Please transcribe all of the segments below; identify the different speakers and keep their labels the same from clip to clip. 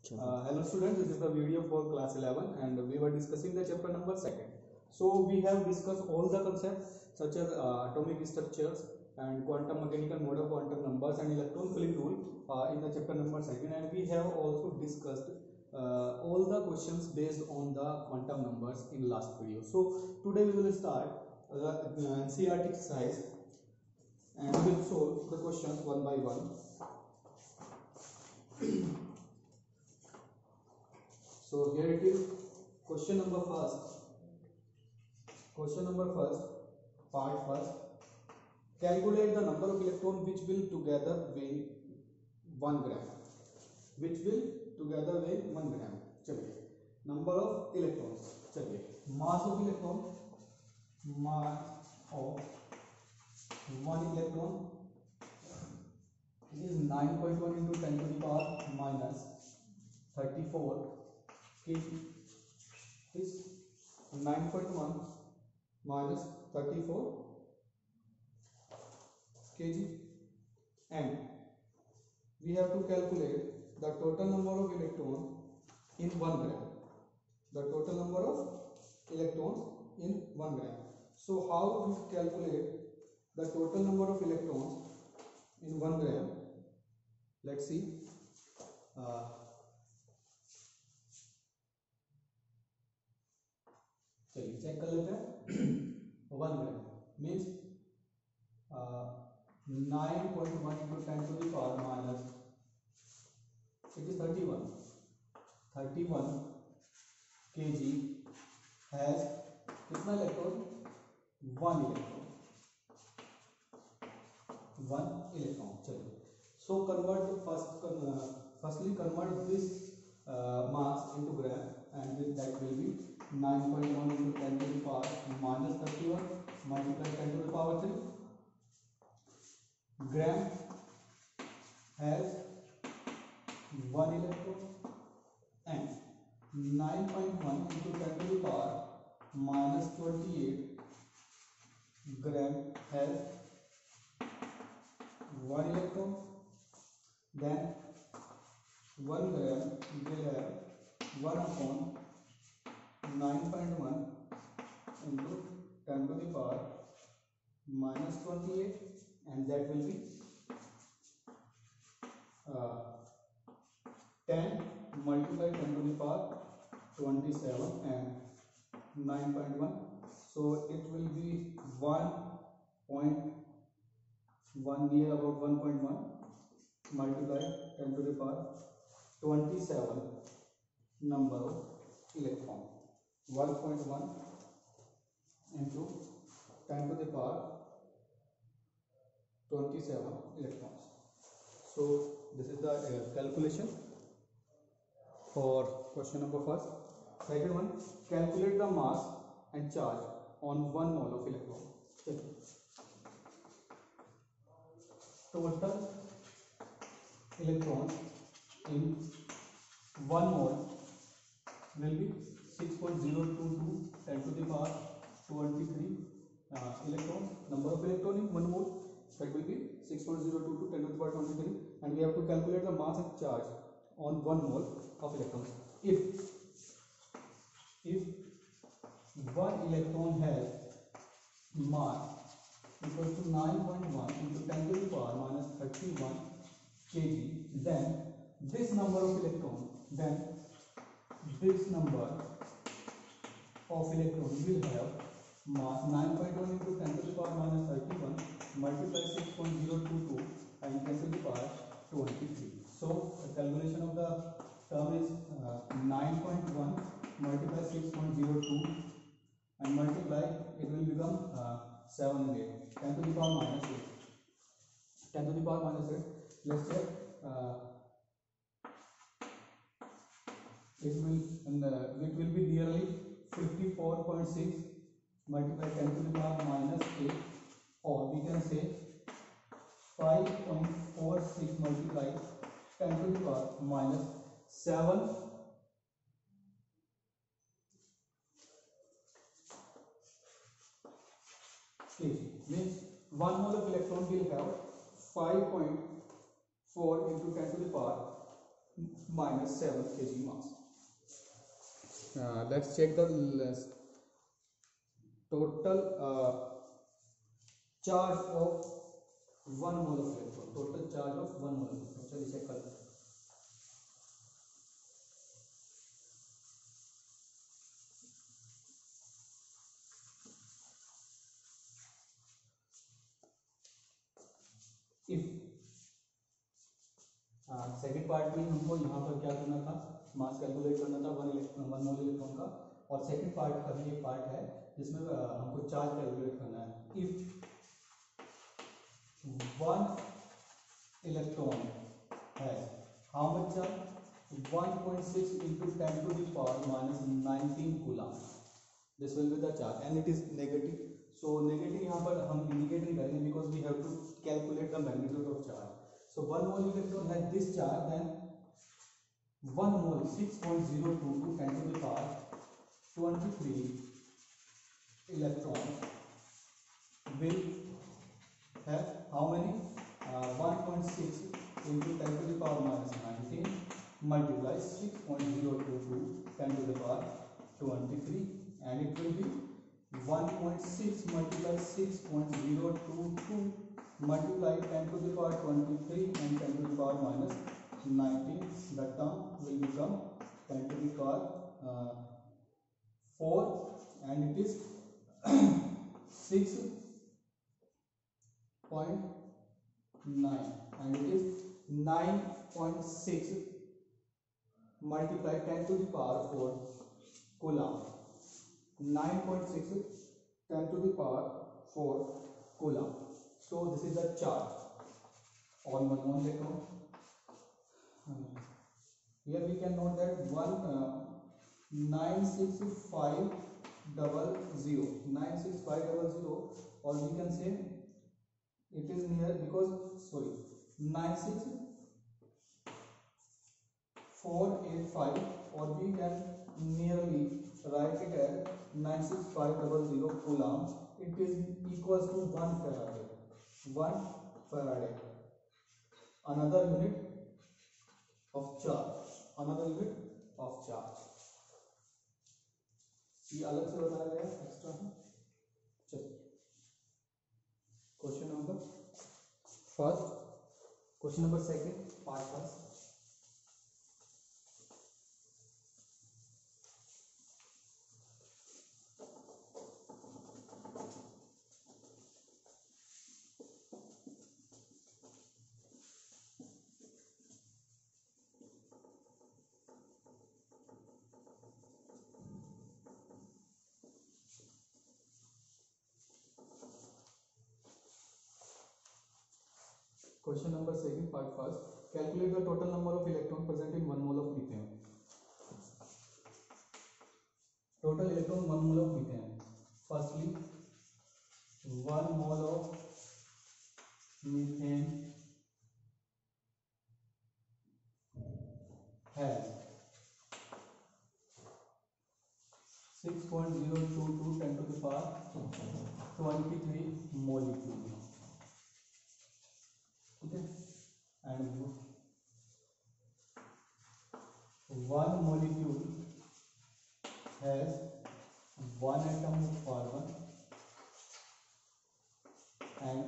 Speaker 1: Hello students, this is the video for class 11 and we were discussing the chapter number 2nd. So we have discussed all the concepts such as atomic structures and quantum mechanical mode of quantum numbers and electron filling rule in the chapter number 2nd, and we have also discussed all the questions based on the quantum numbers in last video. So today we will start the NCERT exercise and we will solve the questions one by one. So here it is, question number first, part first. Calculate the number of electrons which will together weigh 1 gram. Which will together weigh 1 gram. चलिए, number of electrons. चलिए, mass of electron, mass of 1 electron is 9.1 into 10 to the power minus 34 kg. Is 9.1 minus 34 kg, and we have to calculate the total number of electrons in 1 gram. The total number of electrons in 1 gram. So how we calculate the total number of electrons in 1 gram? Let's see. चलिए check कर लेते हैं. 1 gram means 9.1 into 10 to the power minus, it is 31 kg has कितना electron? 1 electron. चलिए, so firstly convert this mass into gram, and that will be 9.1 into 10 to the power minus 31 multiplied 10 to the power 3. Gram has 1 electron, and 9.1 into 10 to the power minus 28 gram has 1 electron. Then 1 gram will have 1 upon 9.1 into 10 to the power minus 28, and that will be 10 multiplied 10 to the power 27 and 9.1, so it will be 1.1, near about 1.1 multiplied 10 to the power 27 number of electron. 1.1 into 10 to the power 27 electrons. So this is the calculation for question number first. Second one, calculate the mass and charge on 1 mole of electron. Total electrons in 1 mole will be 6.022 10 to the power 23 electrons. Number of electrons in 1 mole, that will be 6.022 10 to the power 23, and we have to calculate the mass and charge on 1 mole of electrons. If 1 electron has mass equal to 9.1 into 10 to the power minus 31 kg, then this number of electrons will have mass 9.1 into 10 to the power minus 31 multiply 6.022 and 10 to the power 23. So the calculation of the term is 9.1 multiply 6.02 and multiply, it will become 7 and 8, 10 to the power minus 8. 10 to the power minus 8. Let's check. It will be nearly 54.6 multiply 10 to the power minus 8, or we can say 5.46 multiply 10 to the power minus 7 kg. Means 1 mole of electron will have 5.4 into 10 to the power minus 7 kg mass. Let's check the total charge of 1 mole of electron. Total charge of 1 mole of electron. चलिए check करते हैं. If second part में हमको यहाँ पर क्या करना था, मास कैलकुलेट करना था 1 मोल इलेक्ट्रॉन का, और सेकेंड पार्ट का भी एक पार्ट है जिसमें हमको चार्ज कैलकुलेट करना है. इफ 1 इलेक्ट्रॉन है how much charge, 1.6 into 10 to the power minus 19 coulomb. This will be the charge and it is negative. So negative यहाँ पर हम indicate नहीं करेंगे because we have to calculate the magnitude of charge. So 1 mole electron has this charge, then 1 mole 6.022 10 to the power 23 electron will have how many, 1.6 into 10 to the power minus 19 multiply 6.022 10 to the power 23, and it will be 1.6 multiply 6.022 multiply 10 to the power 23 and 10 to the power minus 19. The term will become 10 to the power 4, and it is 6.9, and it is 9.6 multiply 10 to the power 4 coulomb. 9.6 10 to the power 4 coulomb. So this is the charge on 1 mole electron. Here we can note that 96500, 96500, or we can say it is near because 96485, or we can nearly write it as 96500 coulomb. It is equals to 1 Faraday. 1 Faraday. Another unit of charge. Another unit of charge. ये अलग से बताया गया extra है. चलिए question number first, question number second part first. Question number second part first. Calculate the total number of electron present in 1 mole of methane. Total electron 1 mole of methane. Firstly, 1 mole of methane has 6.022 10 to the power 23 molecule. Okay, and 1 molecule has 1 atom of carbon and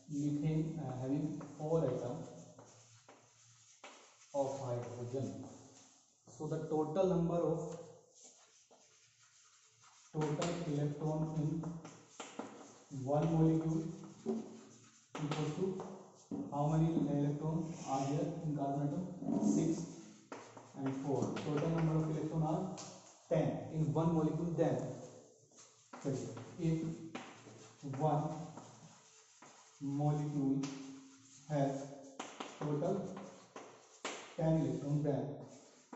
Speaker 1: methane having 4 atoms of hydrogen. So the total number of total electron in 1 molecule equals to how many electrons are there in carbon atom? 6 and 4. Total number of electrons are 10 in 1 molecule. Then if 1 molecule has total 10 electrons, then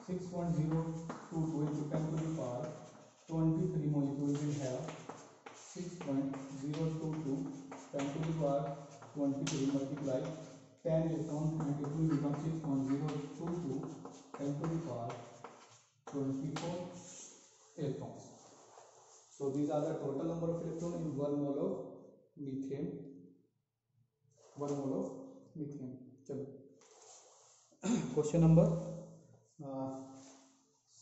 Speaker 1: 6.022 into 10 to the power 23 molecules will have 6.022 10 to the power 23 multiply 10 electrons, and it will become 6.022 10 to the power 24 electrons. So these are the total number of electrons in 1 mole of methane. 1 mole of methane. चलो question number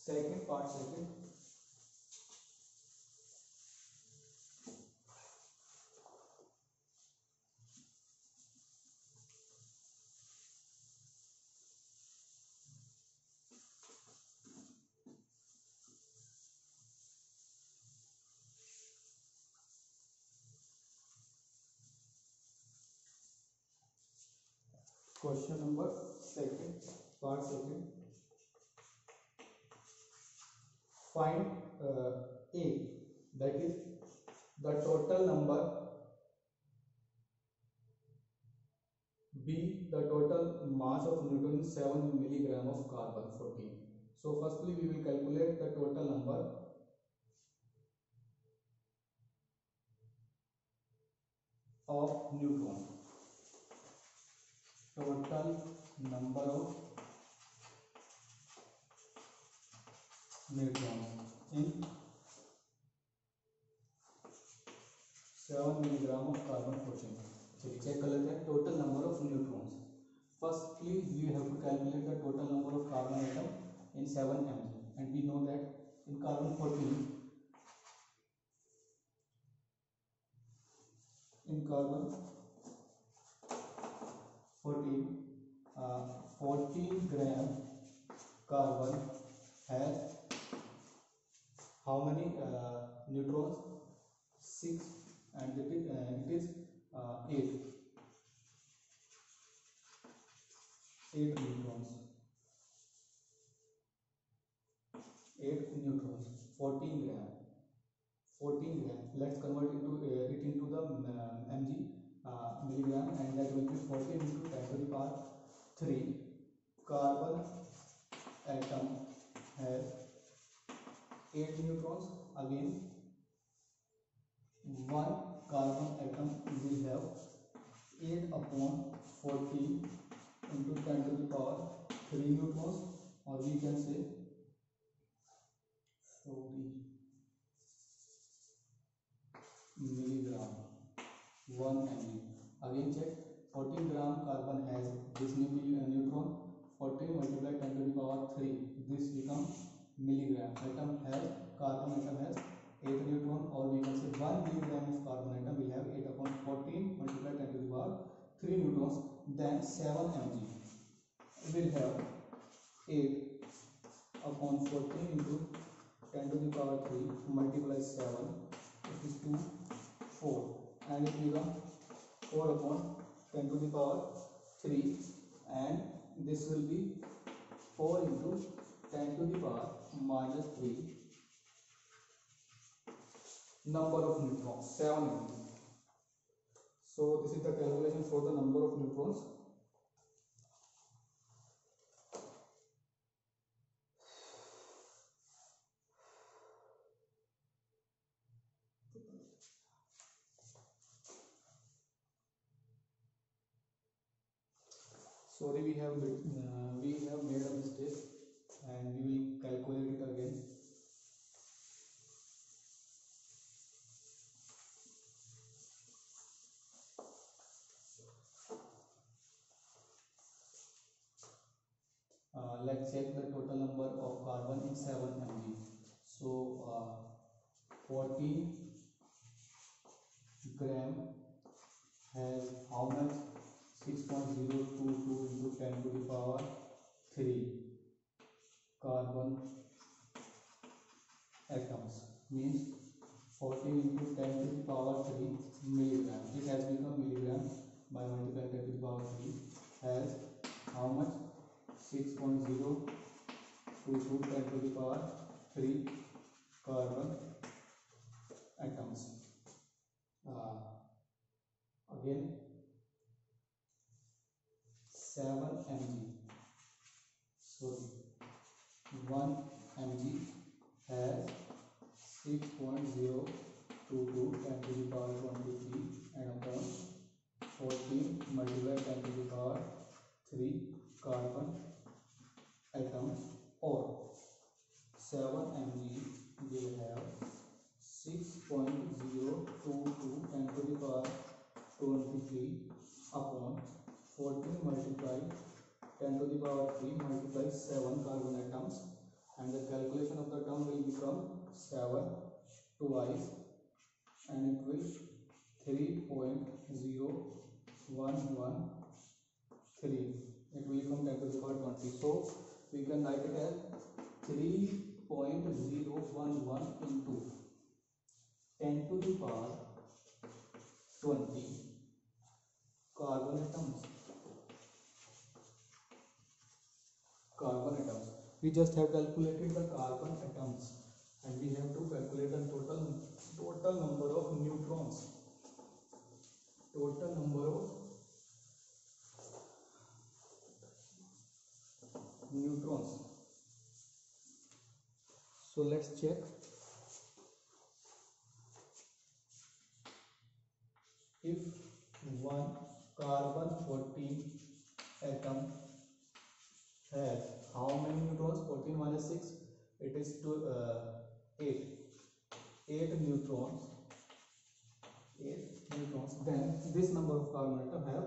Speaker 1: Second part, second. Question number second, part second. Find A, that is the total number, B, the total mass of Newton is 7 milligram of carbon 14. So firstly we will calculate the total number of neutron. Total number of neutrons in 7 milligram of carbon 14. चलिए check कर लेते हैं total number of neutrons. Firstly we have to calculate the total number of carbon atom in 7 mg, and we know that in carbon 14, in carbon 14, 14 gram carbon has how many neutrons? 6, and it is 8 neutrons. 8 neutrons, 14 gram. 14 gram. Let's convert it into the mg, milligram, and that will be 14 into 10 to the power 3. Carbon atom has 8 neutrons. Again, one carbon atom will have 8 upon 14 into 10 to the power 3 neutrons, or we can say 40 milligram 1 mg. Again check, 14 gram carbon has this neutron. 14 multiplied 10 to the power 3, this becomes milligram. Carbon atom has 8 neutron, or we can say 1 milligram of carbon atom will have 8 upon 14 multiplied 10 to the power 3 neutrons. Then 7 mg will have 8 upon 14 into 10 to the power 3 multiply 7, it is 2, 4, and it becomes 4 upon 10 to the power 3, and this will be 4 into 10 to the power minus 3 number of neutrons, 7 mg. So this is the calculation for the number of neutrons. Sorry, we have made a mistake, and we will calculate it again. Let's check the total number of carbon in 7 mg. So 14 gram has how much? 6.022 into 10 to the power 3 carbon atoms, means 14 into 10 to the power 3 milligram. It has become milligram by multiplying 10 to the power 3, has how much? 6.022 10 to the power 3 carbon atoms. Again 7 mg, so 1 mg has 6.022 10 to the power 23, and upon 14 multiplied 10 to the power 3 carbon atoms, or 7 mg will have 6.022 10 to the power 23 upon 14 multiplied 10 to the power 3 multiply 7 carbon atoms. and the calculation of the term will become 7 twice, and it will 3.0113. It will become 10 to the power 20. So we can write it as 3.011 into 10 to the power 20 carbon atoms. We just have calculated the carbon atoms, and we have to calculate the total number of neutrons. Total number of neutrons. So let's check. If one carbon 14 atom has how many neutrons? 14 minus 6, it is 8. 8 neutrons. Then this number of carbon atom have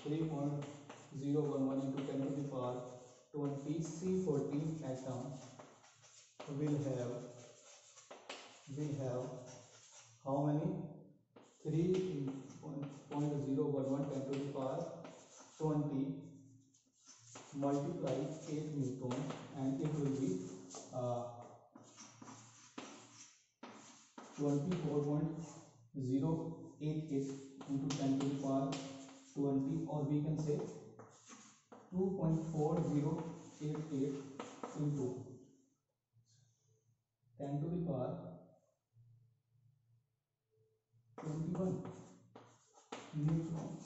Speaker 1: 3.011 into 10 to the power 20. C14 atom will have how many? 3.011 10 to the power 20 multiply 8 neutrons, and it will be 24.088 into 10 to the power 20, or we can say 2.4088 into 10 to the power 21 neutrons.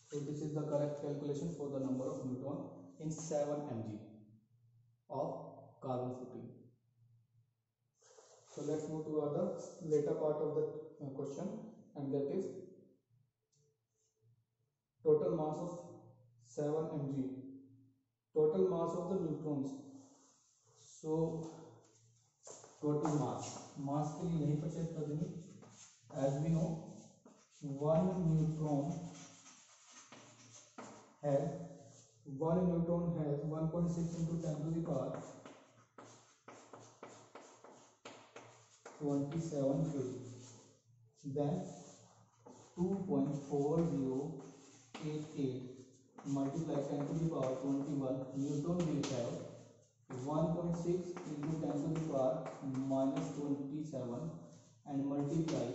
Speaker 1: So this is the correct calculation for the number of neutron in 7 mg of carbon 14. So let's move to the later part of the question, and that is total mass of 7 mg, total mass of the neutrons. So total mass के लिए यहीं पर check कर देंगे. As we know, one neutron has 1.6 into 10 to the power 27 kg. Then 2.4088 multiply 10 to the power 21 neutron will have 1.6 into 10 to the power minus 27, and multiply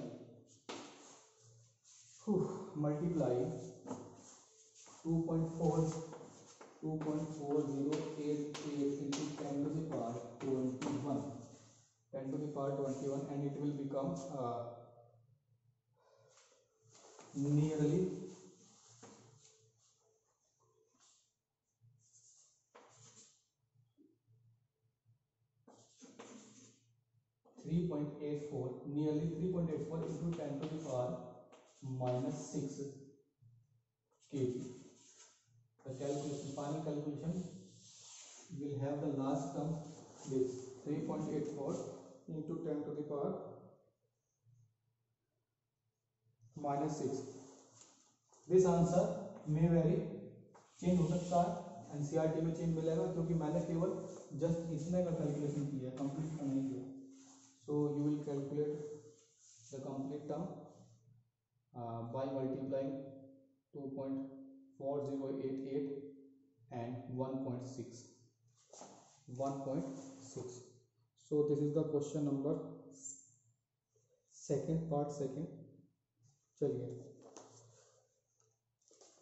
Speaker 1: 2.4088 into 10 to the power 21, and it will become nearly 3.84, nearly 3.84 into 10 to the power minus 6 kg. The final calculation will have the last term, this 3.84 into 10 to the power minus 6. This answer may vary, change हो सकता है, NCERT में change मिलेगा, क्योंकि मैंने केवल just इतने का कैलकुलेशन किया है, कंप्लीट का नहीं किया. So you will calculate the complete term by multiplying 2.4088 and 1.6. So this is the question number part second. चलिए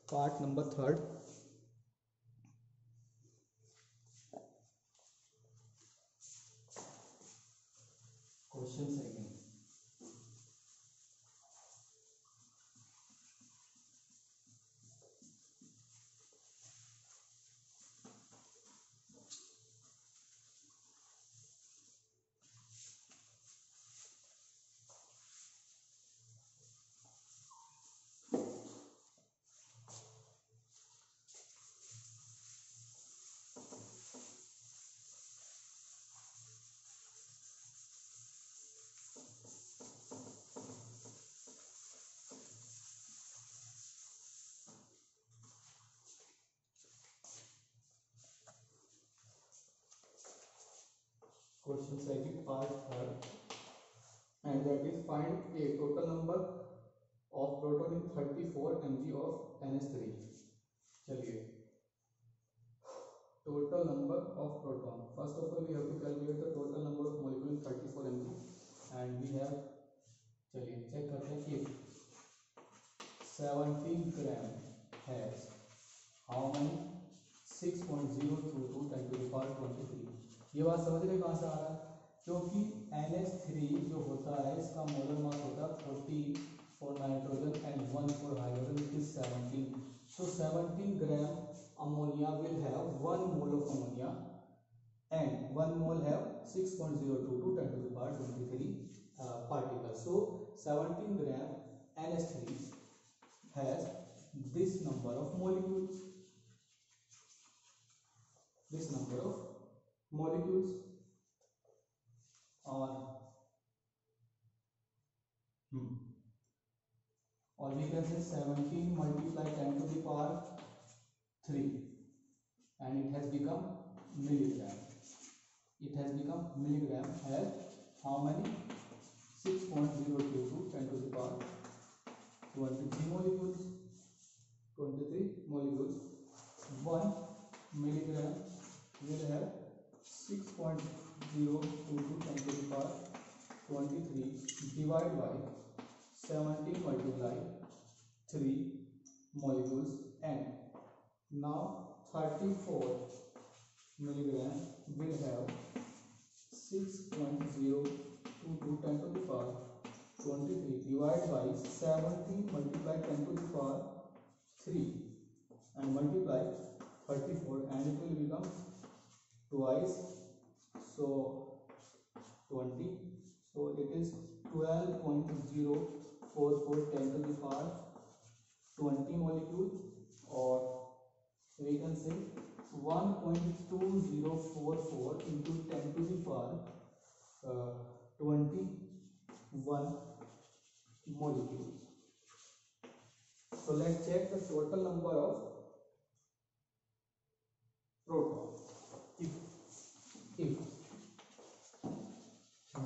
Speaker 1: part number third. Question second. Question second part third, and that is find a total number of proton in 34 mg of NH3. चलिए total number of proton. First of all we have to calculate the total number of molecule in 34 mg, and we have, चलिए check करते हैं कि 17 gram has how many 6.022 10 to the power 23. ये बात समझ रहे कहाँ से आ रहा है, क्योंकि NH3 जो होता है इसका मोलर मास होता है 40 for nitrogen and 1 for hydrogen, which is 17. So 17 gram ammonia will have 1 mole of ammonia, and 1 mole have 6.022 10 to the power 23 particles. So 17 gram NH3 has this number of molecules. This number of molecules, or we can say 17 multiply 10 to the power 3, and it has become milligram. It has become milligram. Has how many 6.022 10 to the power 23 molecules. 23 molecules. 1 milligram will have 6.022 10 to the power 23 divided by 17 multiply 3 molecules, and now 34 milligram will have 6.022 10 to the power 23 divided by 17 multiply 10 to the power 3 and multiply 34, and it will become twice, so 20. So it is 12.044 10 to the power 20 molecule, or we can say 1.2044 into 10 to the power 21 molecules. So let's check the total number of proton. If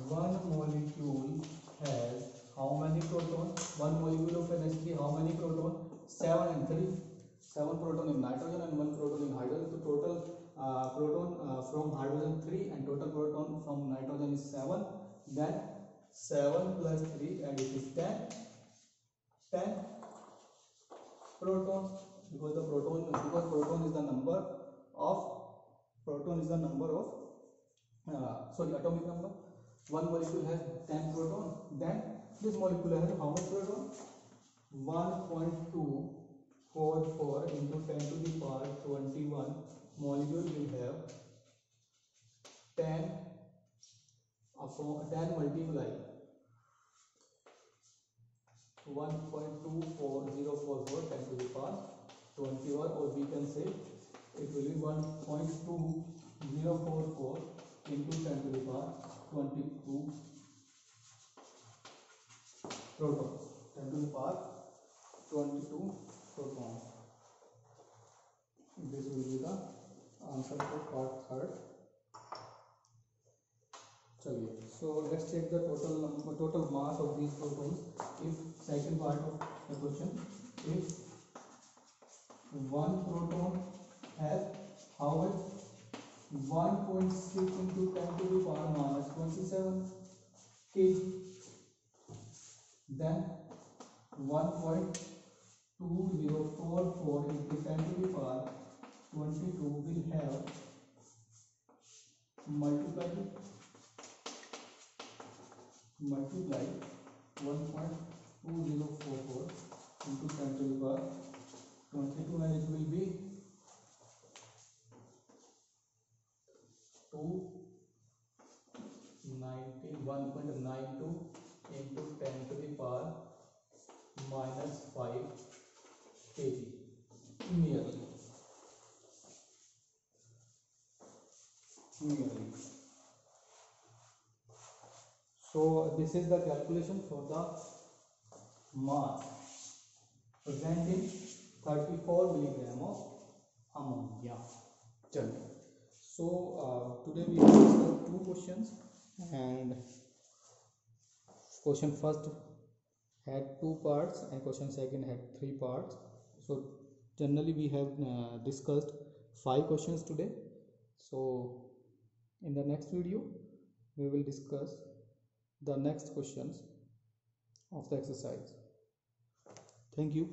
Speaker 1: one molecule has how many proton? One molecule of NH3 how many proton? 7 and 3. 7 proton in nitrogen and 1 proton in hydrogen. So total proton from hydrogen 3 and total proton from nitrogen is 7. Then 7 plus 3, and it is 10 proton, because proton is the number of atomic number. One molecule has 10 proton, then this molecule has how much proton? 1.244 into 10 to the power 21 molecule will have 10 multiply 1.24044 10 to the power 21, or we can say it will be 1.2044 into 10 to the power 22 protons. 10 to the power 22 protons. This will be the answer for part third. चलिए, so let's check the total mass of these protons. If second part of the question, if one proton has how much 1.6 into 10 to the power minus 27 kg, then 1.2044 into 10 to the power 22 will have multiply 1.2044 into 10 to the power 22, and it will be 291.92 into 10 to the power minus 5 kg nearly. So this is the calculation for the mass present in 34 milligram of ammonia. चलिए, So today we will discuss two questions, and question first had two parts and question second had three parts. So generally we have discussed 5 questions today. So in the next video we will discuss the next questions of the exercise. Thank you.